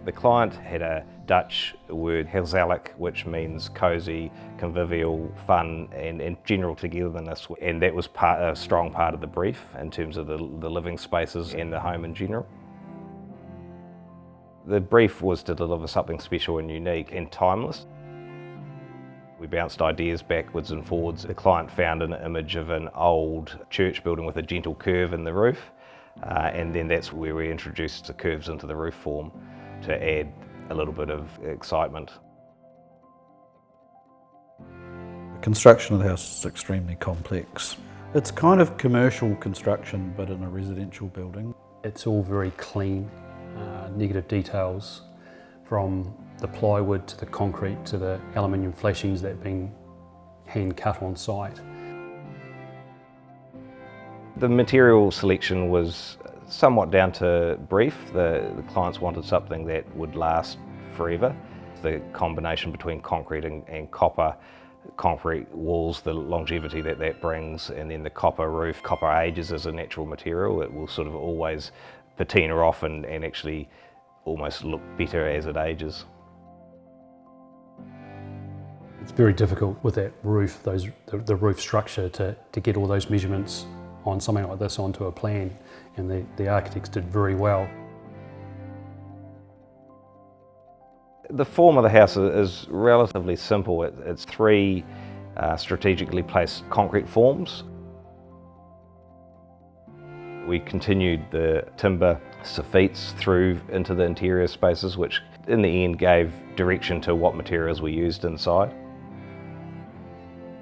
The client had a Dutch word, gezellig, which means cosy, convivial, fun and general togetherness, and that was a strong part of the brief in terms of the living spaces and the home in general. The brief was to deliver something special and unique and timeless. We bounced ideas backwards and forwards. The client found an image of an old church building with a gentle curve in the roof, and then that's where we introduced the curves into the roof form to add a little bit of excitement. The construction of the house is extremely complex. It's kind of commercial construction but in a residential building. It's all very clean, negative details from the plywood to the concrete to the aluminium flashings that have been hand cut on site. The material selection was somewhat down to brief. The clients wanted something that would last forever. The combination between concrete and copper, concrete walls, the longevity that brings, and then the copper roof. Copper ages as a natural material. It will sort of always patina off and actually almost look better as it ages. It's very difficult with that roof, the roof structure, to get all those measurements on something like this onto a plan, and the architects did very well. The form of the house is relatively simple. It's three strategically placed concrete forms. We continued the timber sophites through into the interior spaces, which in the end gave direction to what materials we used inside.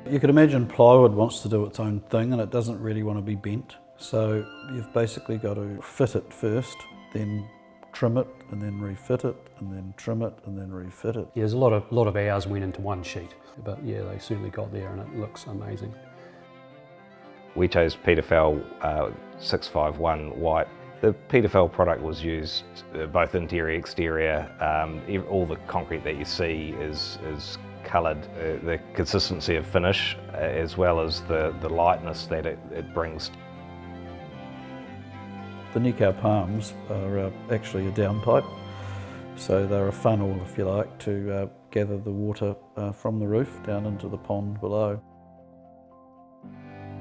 You could imagine plywood wants to do its own thing and it doesn't really want to be bent. So you've basically got to fit it first, then trim it and then refit it and then trim it and then refit it. Yeah, there's a lot of hours went into one sheet, but yeah, they certainly got there and it looks amazing. We chose PeterFell 651 white. The PeterFell product was used both interior, exterior. All the concrete that you see is coloured. The consistency of finish as well as the lightness that it brings. The Nikau palms are actually a downpipe, so they're a funnel, if you like, to gather the water from the roof down into the pond below.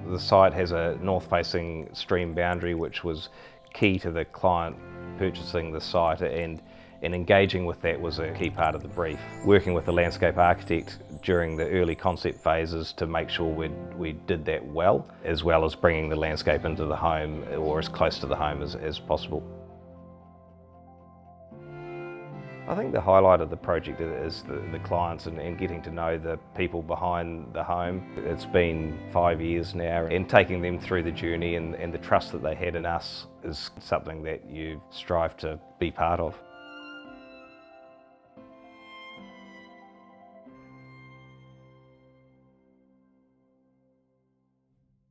The site has a north-facing stream boundary, which was key to the client purchasing the site, and engaging with that was a key part of the brief. Working with the landscape architect during the early concept phases to make sure we did that well as bringing the landscape into the home, or as close to the home as possible. I think the highlight of the project is the clients and getting to know the people behind the home. It's been 5 years now, and taking them through the journey and the trust that they had in us is something that you strive to be part of.